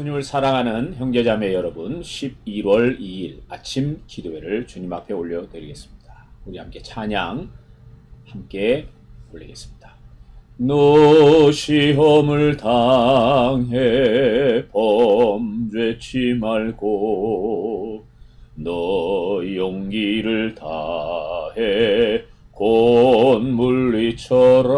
예수님을 사랑하는 형제자매 여러분, 11월 2일 아침 기도회를 주님 앞에 올려드리겠습니다. 우리 함께 찬양 함께 올리겠습니다. 너 시험을 당해 범죄치 말고 너 용기를 다해 곧 물리쳐라.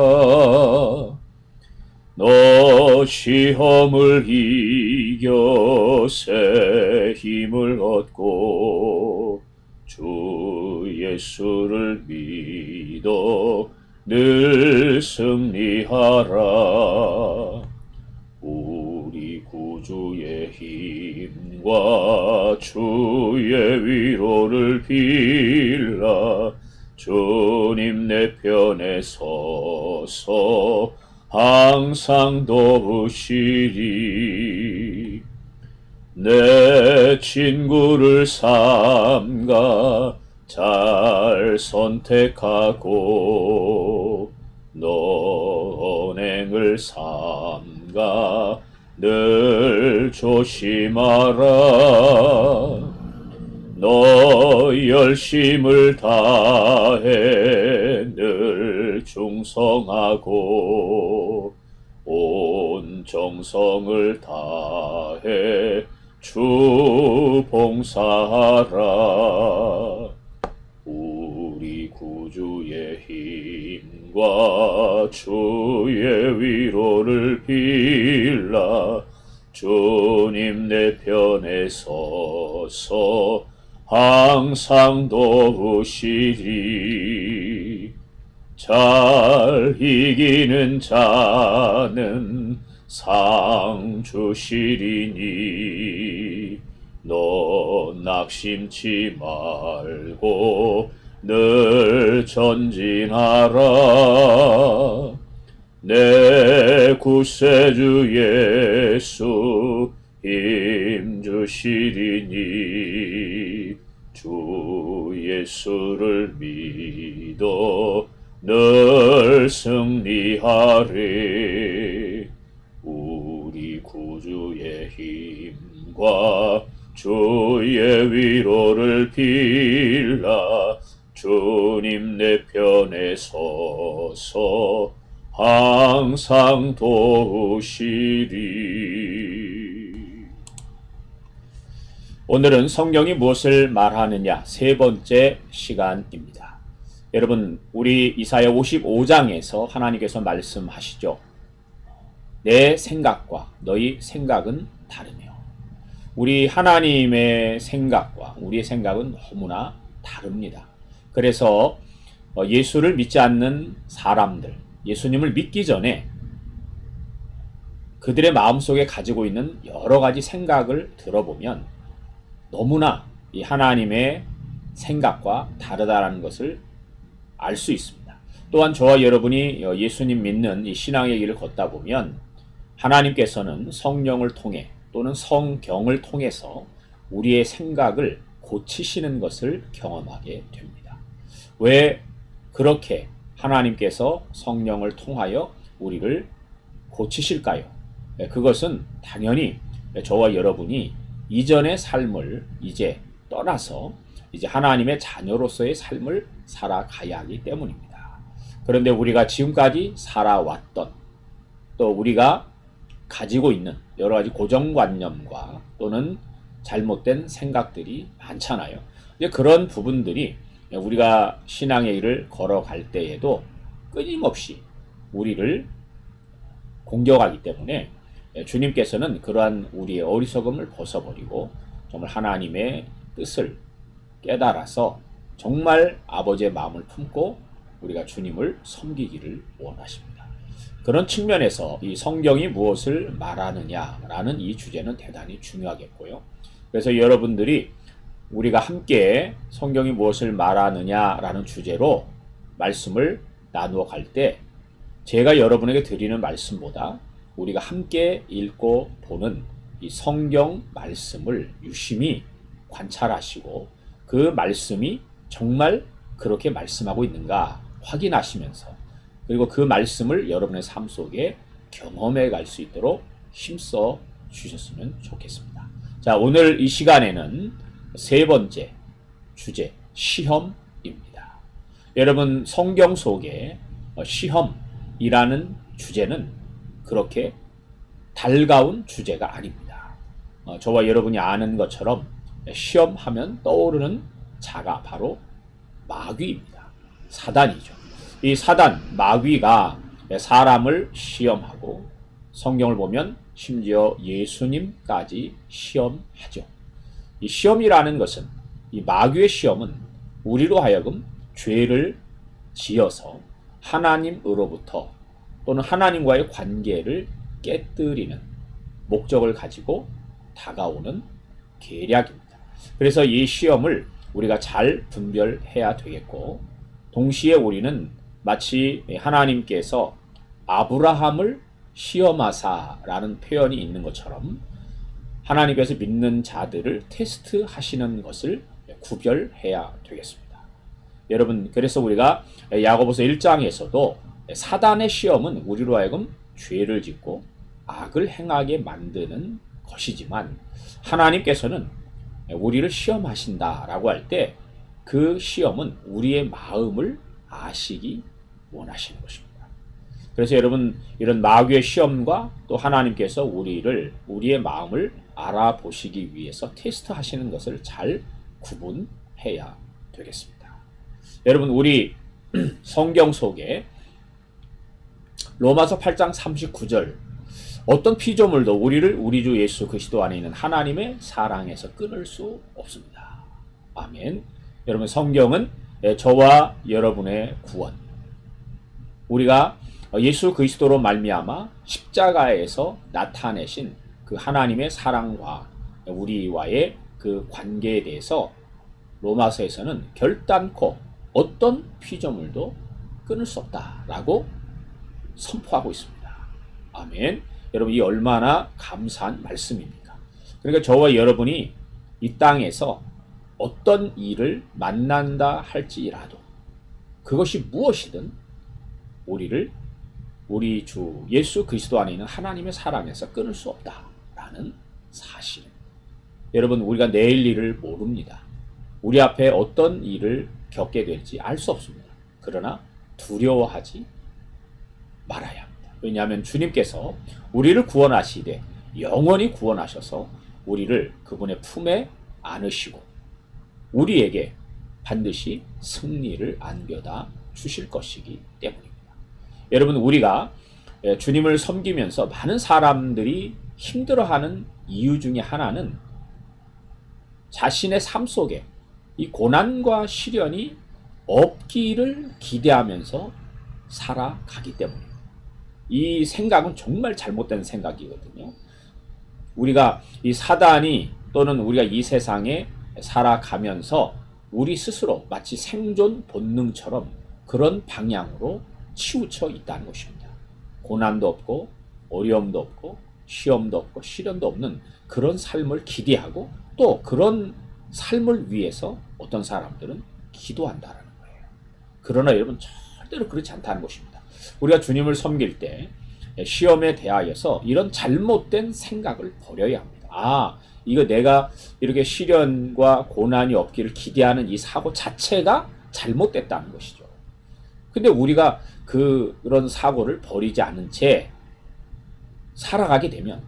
너 시험을 이겨 새 힘을 얻고 주 예수를 믿어 늘 승리하라. 우리 구주의 힘과 주의 위로를 빌라. 주님 내 편에 서서 항상 도우시리. 내 친구를 삼가 잘 선택하고 너 언행을 삼가 늘 조심하라. 너 열심을 다해 늘 충성하고 온 정성을 다해 주 봉사하라. 우리 구주의 힘과 주의 위로를 빌라. 주님 내 편에 서서 항상 도우시리. 잘 이기는 자는 상 주시리니 너 낙심치 말고 늘 전진하라. 내 구세주 예수 힘 주시리니 주 예수를 믿어 늘 승리하리. 우리 구주의 힘과 주의 위로를 빌라. 주님 내 편에 서서 항상 도우시리. 오늘은 성경이 무엇을 말하느냐 세 번째 시간입니다. 여러분, 우리 이사야 55장에서 하나님께서 말씀하시죠. 내 생각과 너희 생각은 다르며. 우리 하나님의 생각과 우리의 생각은 너무나 다릅니다. 그래서 예수를 믿지 않는 사람들, 예수님을 믿기 전에 그들의 마음속에 가지고 있는 여러 가지 생각을 들어보면 너무나 이 하나님의 생각과 다르다라는 것을 알 수 있습니다. 또한 저와 여러분이 예수님 믿는 이 신앙의 길을 걷다 보면 하나님께서는 성령을 통해 또는 성경을 통해서 우리의 생각을 고치시는 것을 경험하게 됩니다. 왜 그렇게 하나님께서 성령을 통하여 우리를 고치실까요? 그것은 당연히 저와 여러분이 이전의 삶을 이제 떠나서 이제 하나님의 자녀로서의 삶을 살아가야 하기 때문입니다. 그런데 우리가 지금까지 살아왔던 또 우리가 가지고 있는 여러 가지 고정관념과 또는 잘못된 생각들이 많잖아요. 이제 그런 부분들이 우리가 신앙의 길을 걸어갈 때에도 끊임없이 우리를 공격하기 때문에 주님께서는 그러한 우리의 어리석음을 벗어버리고 정말 하나님의 뜻을 깨달아서 정말 아버지의 마음을 품고 우리가 주님을 섬기기를 원하십니다. 그런 측면에서 이 성경이 무엇을 말하느냐라는 이 주제는 대단히 중요하겠고요. 그래서 여러분들이 우리가 함께 성경이 무엇을 말하느냐라는 주제로 말씀을 나누어 갈 때 제가 여러분에게 드리는 말씀보다 우리가 함께 읽고 보는 이 성경 말씀을 유심히 관찰하시고 그 말씀이 정말 그렇게 말씀하고 있는가 확인하시면서 그리고 그 말씀을 여러분의 삶 속에 경험해 갈 수 있도록 힘써 주셨으면 좋겠습니다. 자, 오늘 이 시간에는 세 번째 주제, 시험입니다. 여러분, 성경 속에 시험이라는 주제는 그렇게 달가운 주제가 아닙니다. 저와 여러분이 아는 것처럼 시험하면 떠오르는 자가 바로 마귀입니다. 사단이죠. 이 사단, 마귀가 사람을 시험하고 성경을 보면 심지어 예수님까지 시험하죠. 이 시험이라는 것은, 이 마귀의 시험은 우리로 하여금 죄를 지어서 하나님으로부터 또는 하나님과의 관계를 깨뜨리는 목적을 가지고 다가오는 계략입니다. 그래서 이 시험을 우리가 잘 분별해야 되겠고, 동시에 우리는 마치 하나님께서 아브라함을 시험하사라는 표현이 있는 것처럼 하나님께서 믿는 자들을 테스트하시는 것을 구별해야 되겠습니다. 여러분, 그래서 우리가 야고보서 1장에서도 사단의 시험은 우리로 하여금 죄를 짓고 악을 행하게 만드는 것이지만, 하나님께서는 우리를 시험하신다라고 할 때 그 시험은 우리의 마음을 아시기 원하시는 것입니다. 그래서 여러분, 이런 마귀의 시험과 또 하나님께서 우리의 마음을 알아보시기 위해서 테스트하시는 것을 잘 구분해야 되겠습니다. 여러분, 우리 성경 속에 로마서 8장 39절, 어떤 피조물도 우리를 우리 주 예수 그리스도 안에 있는 하나님의 사랑에서 끊을 수 없습니다. 아멘. 여러분, 성경은 저와 여러분의 구원, 우리가 예수 그리스도로 말미암아 십자가에서 나타내신 그 하나님의 사랑과 우리와의 그 관계에 대해서 로마서에서는 결단코 어떤 피조물도 끊을 수 없다라고 선포하고 있습니다. 아멘. 여러분, 이 얼마나 감사한 말씀입니까? 그러니까 저와 여러분이 이 땅에서 어떤 일을 만난다 할지라도 그것이 무엇이든 우리를 우리 주 예수 그리스도 안에 있는 하나님의 사랑에서 끊을 수 없다라는 사실. 여러분, 우리가 내일 일을 모릅니다. 우리 앞에 어떤 일을 겪게 될지 알 수 없습니다. 그러나 두려워하지 말아야 합니다. 왜냐하면 주님께서 우리를 구원하시되 영원히 구원하셔서 우리를 그분의 품에 안으시고 우리에게 반드시 승리를 안겨다 주실 것이기 때문입니다. 여러분, 우리가 주님을 섬기면서 많은 사람들이 힘들어하는 이유 중에 하나는 자신의 삶 속에 이 고난과 시련이 없기를 기대하면서 살아가기 때문입니다. 이 생각은 정말 잘못된 생각이거든요. 우리가 이 사단이 또는 우리가 이 세상에 살아가면서 우리 스스로 마치 생존 본능처럼 그런 방향으로 치우쳐 있다는 것입니다. 고난도 없고 어려움도 없고 시험도 없고 시련도 없는 그런 삶을 기대하고 또 그런 삶을 위해서 어떤 사람들은 기도한다는 거예요. 그러나 여러분, 절대로 그렇지 않다는 것입니다. 우리가 주님을 섬길 때 시험에 대하여서 이런 잘못된 생각을 버려야 합니다. 이거 내가 이렇게 시련과 고난이 없기를 기대하는 이 사고 자체가 잘못됐다는 것이죠. 근데 우리가 그런 사고를 버리지 않은 채 살아가게 되면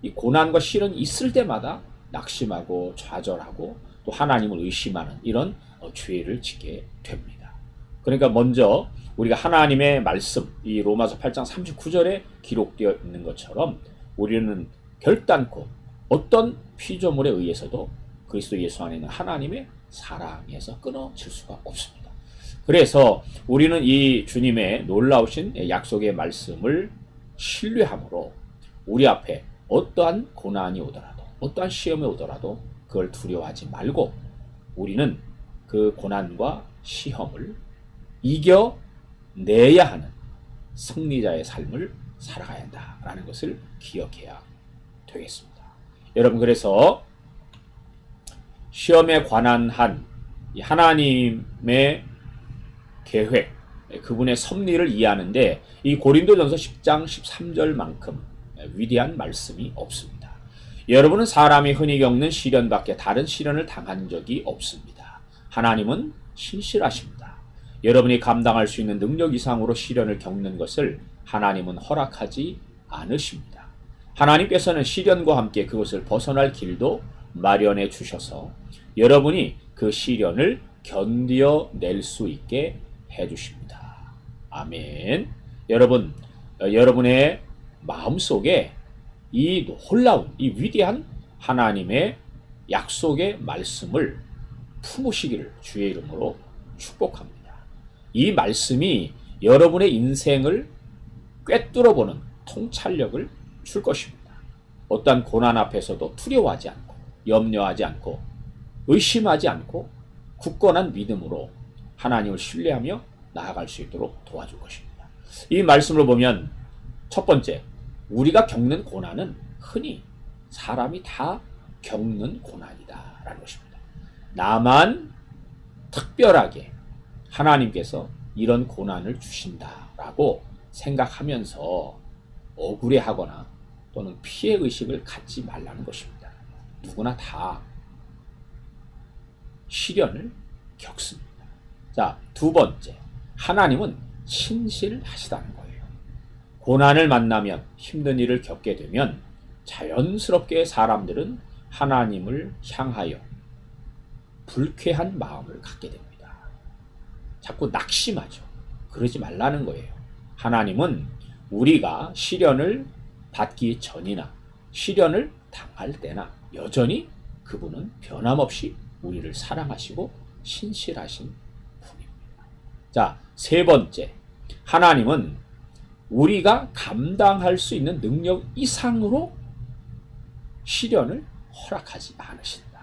이 고난과 시련이 있을 때마다 낙심하고 좌절하고 또 하나님을 의심하는 이런 죄를 짓게 됩니다. 그러니까 먼저 우리가 하나님의 말씀, 이 로마서 8장 39절에 기록되어 있는 것처럼 우리는 결단코 어떤 피조물에 의해서도 그리스도 예수 안에 있는 하나님의 사랑에서 끊어질 수가 없습니다. 그래서 우리는 이 주님의 놀라우신 약속의 말씀을 신뢰함으로 우리 앞에 어떠한 고난이 오더라도 어떠한 시험이 오더라도 그걸 두려워하지 말고 우리는 그 고난과 시험을 이겨내야 하는 승리자의 삶을 살아가야 한다라는 것을 기억해야 되겠습니다. 여러분, 그래서 시험에 관한 한 하나님의 계획, 그분의 섭리를 이해하는데 이 고린도전서 10장 13절만큼 위대한 말씀이 없습니다. 여러분은 사람이 흔히 겪는 시련밖에 다른 시련을 당한 적이 없습니다. 하나님은 신실하십니다. 여러분이 감당할 수 있는 능력 이상으로 시련을 겪는 것을 하나님은 허락하지 않으십니다. 하나님께서는 시련과 함께 그것을 벗어날 길도 마련해 주셔서 여러분이 그 시련을 견뎌낼 수 있게 해 주십니다. 아멘. 여러분, 여러분의 마음속에 이 놀라운, 이 위대한 하나님의 약속의 말씀을 품으시기를 주의 이름으로 축복합니다. 이 말씀이 여러분의 인생을 꿰뚫어보는 통찰력을 줄 것입니다. 어떠한 고난 앞에서도 두려워하지 않고 염려하지 않고 의심하지 않고 굳건한 믿음으로 하나님을 신뢰하며 나아갈 수 있도록 도와줄 것입니다. 이 말씀을 보면 첫 번째, 우리가 겪는 고난은 흔히 사람이 다 겪는 고난이다 라는 것입니다. 나만 특별하게 하나님께서 이런 고난을 주신다라고 생각하면서 억울해하거나 또는 피해의식을 갖지 말라는 것입니다. 누구나 다 시련을 겪습니다. 자, 두 번째, 하나님은 신실하시다는 거예요. 고난을 만나면, 힘든 일을 겪게 되면 자연스럽게 사람들은 하나님을 향하여 불쾌한 마음을 갖게 됩니다. 자꾸 낙심하죠. 그러지 말라는 거예요. 하나님은 우리가 시련을 받기 전이나 시련을 당할 때나 여전히 그분은 변함없이 우리를 사랑하시고 신실하신 분입니다. 자, 세 번째, 하나님은 우리가 감당할 수 있는 능력 이상으로 시련을 허락하지 않으신다.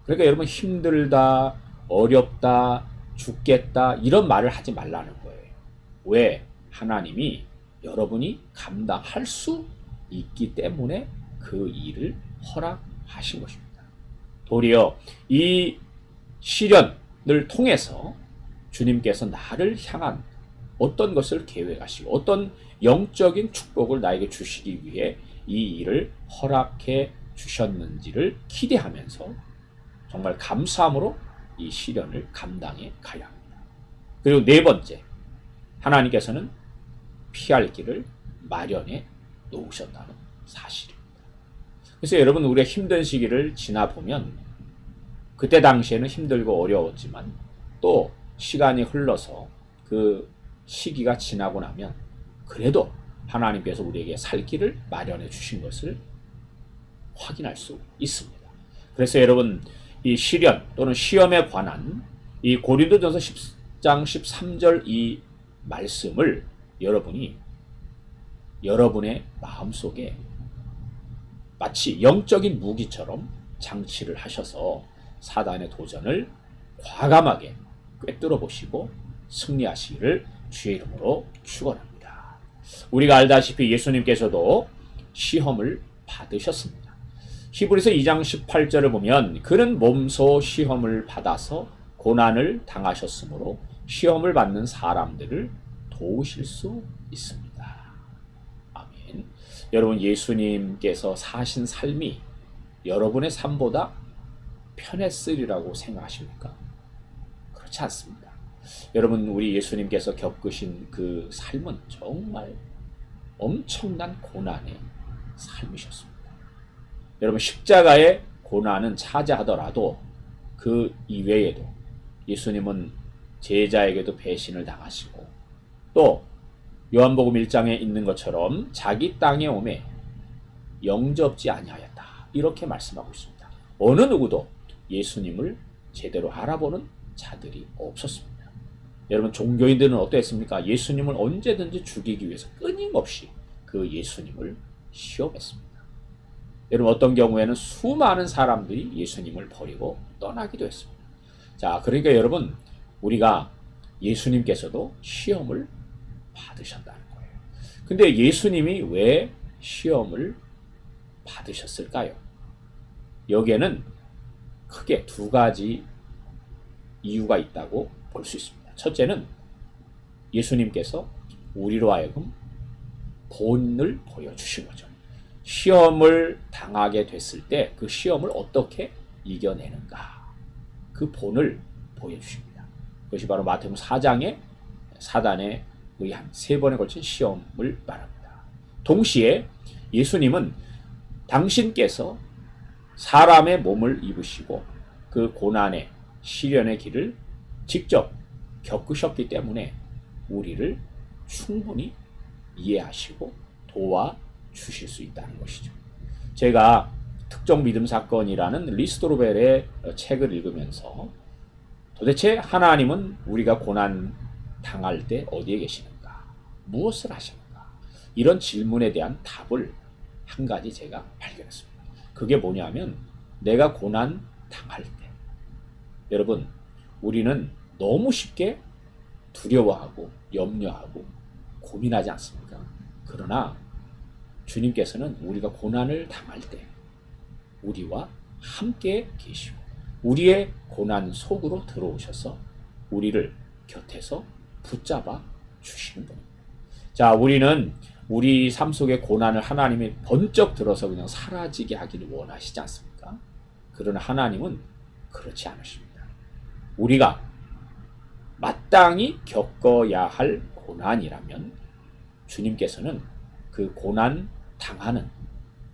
그러니까 여러분 힘들다, 어렵다, 죽겠다 이런 말을 하지 말라는 거예요. 왜? 하나님이 여러분이 감당할 수 있기 때문에 그 일을 허락하신 것입니다. 도리어 이 시련을 통해서 주님께서 나를 향한 어떤 것을 계획하시고 어떤 영적인 축복을 나에게 주시기 위해 이 일을 허락해 주셨는지를 기대하면서 정말 감사함으로 이 시련을 감당해 가야 합니다. 그리고 네 번째, 하나님께서는 피할 길을 마련해 놓으셨다는 사실입니다. 그래서 여러분, 우리가 힘든 시기를 지나보면 그때 당시에는 힘들고 어려웠지만 또 시간이 흘러서 그 시기가 지나고 나면 그래도 하나님께서 우리에게 살 길을 마련해 주신 것을 확인할 수 있습니다. 그래서 여러분, 이 시련 또는 시험에 관한 이 고린도전서 10장 13절 이 말씀을 여러분이 여러분의 마음속에 마치 영적인 무기처럼 장치를 하셔서 사단의 도전을 과감하게 꿰뚫어 보시고 승리하시기를 주의 이름으로 축원합니다. 우리가 알다시피 예수님께서도 시험을 받으셨습니다. 히브리서 2장 18절을 보면 그는 몸소 시험을 받아서 고난을 당하셨으므로 시험을 받는 사람들을 도우실 수 있습니다. 아멘. 여러분, 예수님께서 사신 삶이 여러분의 삶보다 편했으리라고 생각하십니까? 그렇지 않습니다. 여러분, 우리 예수님께서 겪으신 그 삶은 정말 엄청난 고난의 삶이셨습니다. 여러분, 십자가의 고난은 차지하더라도 그 이외에도 예수님은 제자에게도 배신을 당하시고 또 요한복음 1장에 있는 것처럼 자기 땅에 오매 영접지 아니하였다. 이렇게 말씀하고 있습니다. 어느 누구도 예수님을 제대로 알아보는 자들이 없었습니다. 여러분, 종교인들은 어땠습니까? 예수님을 언제든지 죽이기 위해서 끊임없이 그 예수님을 시험했습니다. 여러분, 어떤 경우에는 수많은 사람들이 예수님을 버리고 떠나기도 했습니다. 자, 그러니까 여러분, 우리가 예수님께서도 시험을 받으셨다는 거예요. 근데 예수님이 왜 시험을 받으셨을까요? 여기에는 크게 두 가지 이유가 있다고 볼 수 있습니다. 첫째는 예수님께서 우리로 하여금 본을 보여주신 거죠. 시험을 당하게 됐을 때 그 시험을 어떻게 이겨내는가, 그 본을 보여주십니다. 그것이 바로 마태복음 4장의 사단에 의한 3번에 걸친 시험을 말합니다. 동시에 예수님은 당신께서 사람의 몸을 입으시고 그 고난의 시련의 길을 직접 겪으셨기 때문에 우리를 충분히 이해하시고 도와주실 수 있다는 것이죠. 제가 특정 믿음 사건이라는 리스토로벨의 책을 읽으면서 도대체 하나님은 우리가 고난 당할 때 어디에 계시는가? 무엇을 하시는가? 이런 질문에 대한 답을 한 가지 제가 발견했습니다. 그게 뭐냐면, 내가 고난 당할 때, 여러분, 우리는 너무 쉽게 두려워하고 염려하고 고민하지 않습니까? 그러나 주님께서는 우리가 고난을 당할 때 우리와 함께 계시고 우리의 고난 속으로 들어오셔서 우리를 곁에서 붙잡아 주시는 분입니다. 자, 우리는 우리 삶 속의 고난을 하나님이 번쩍 들어서 그냥 사라지게 하기를 원하시지 않습니까? 그러나 하나님은 그렇지 않으십니다. 우리가 마땅히 겪어야 할 고난이라면 주님께서는 그 고난 당하는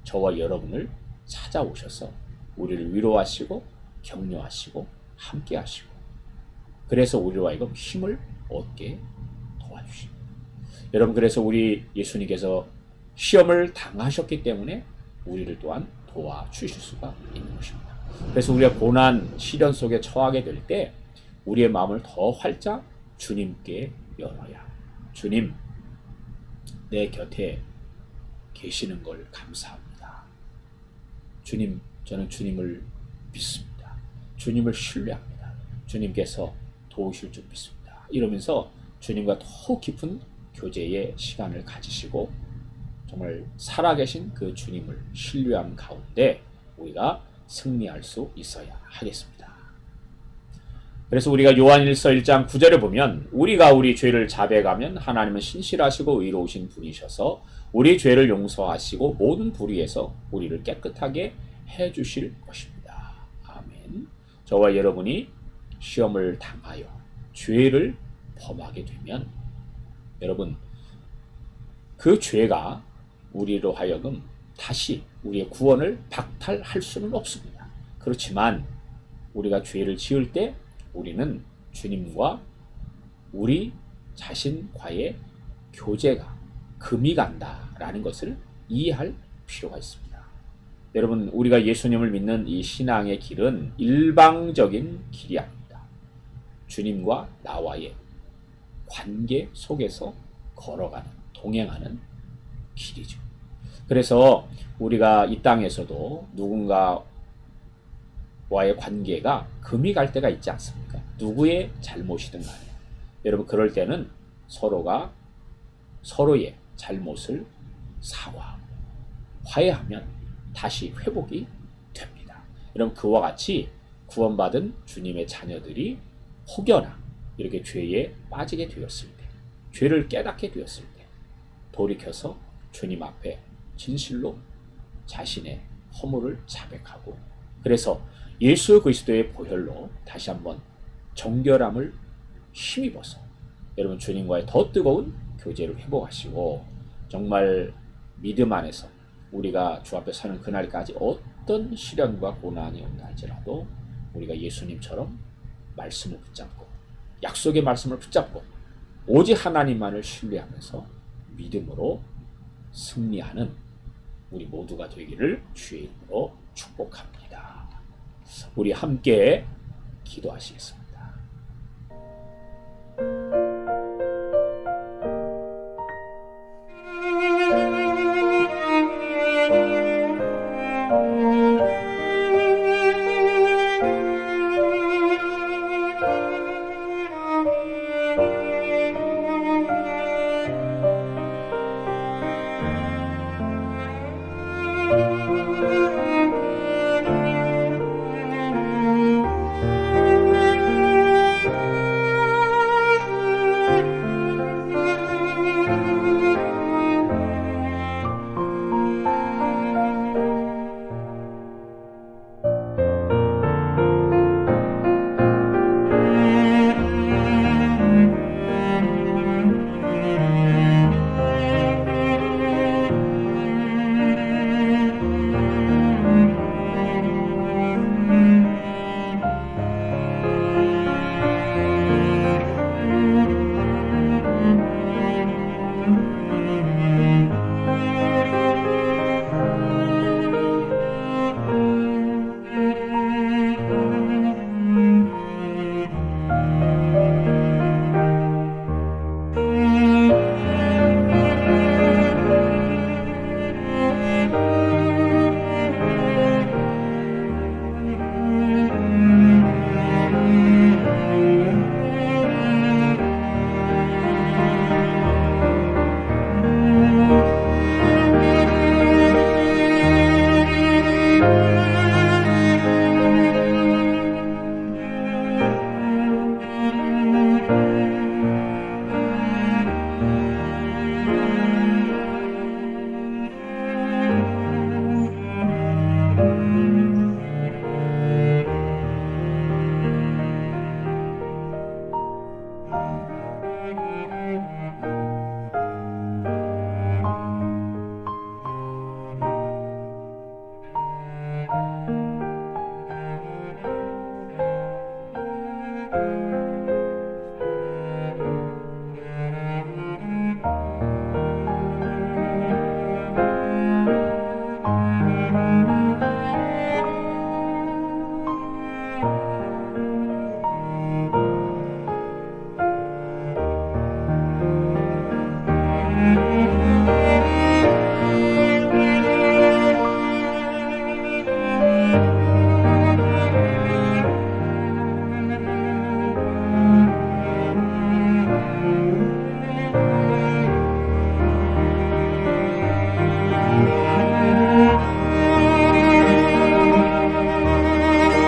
저와 여러분을 찾아오셔서 우리를 위로하시고 격려하시고 함께 하시고, 그래서 우리로 하여금 힘을 얻게 도와주십니다. 여러분, 그래서 우리 예수님께서 시험을 당하셨기 때문에 우리를 또한 도와주실 수가 있는 것입니다. 그래서 우리가 고난, 시련 속에 처하게 될 때 우리의 마음을 더 활짝 주님께 열어야, 주님, 내 곁에 계시는 걸 감사합니다. 주님, 저는 주님을 믿습니다. 주님을 신뢰합니다. 주님께서 도우실 줄 믿습니다. 이러면서 주님과 더 깊은 교제의 시간을 가지시고 정말 살아계신 그 주님을 신뢰하는 가운데 우리가 승리할 수 있어야 하겠습니다. 그래서 우리가 요한일서 1장 9절에 보면, 우리가 우리 죄를 자백하면 하나님은 신실하시고 의로우신 분이셔서 우리 죄를 용서하시고 모든 불의에서 우리를 깨끗하게 해주실 것입니다. 아멘. 저와 여러분이 시험을 당하여 죄를 범하게 되면 여러분, 그 죄가 우리로 하여금 다시 우리의 구원을 박탈할 수는 없습니다. 그렇지만 우리가 죄를 지을 때 우리는 주님과 우리 자신과의 교제가 금이 간다라는 것을 이해할 필요가 있습니다. 여러분, 우리가 예수님을 믿는 이 신앙의 길은 일방적인 길이 아닙니다. 주님과 나와의 관계 속에서 걸어가는, 동행하는 길이죠. 그래서 우리가 이 땅에서도 누군가와의 관계가 금이 갈 때가 있지 않습니까? 누구의 잘못이든 간에. 여러분, 그럴 때는 서로가 서로의 잘못을 사과하고 화해하면 다시 회복이 됩니다. 여러분, 그와 같이 구원받은 주님의 자녀들이 혹여나 이렇게 죄에 빠지게 되었을 때, 죄를 깨닫게 되었을 때 돌이켜서 주님 앞에 진실로 자신의 허물을 자백하고, 그래서 예수 그리스도의 보혈로 다시 한번 정결함을 힘입어서 여러분 주님과의 더 뜨거운 교제를 회복하시고, 정말 믿음 안에서 우리가 주 앞에 서는 그날까지 어떤 시련과 고난이 온다 할지라도 우리가 예수님처럼 말씀을 붙잡고 약속의 말씀을 붙잡고 오직 하나님만을 신뢰하면서 믿음으로 승리하는 우리 모두가 되기를 주의 이름으로 축복합니다. 우리 함께 기도하시겠습니다.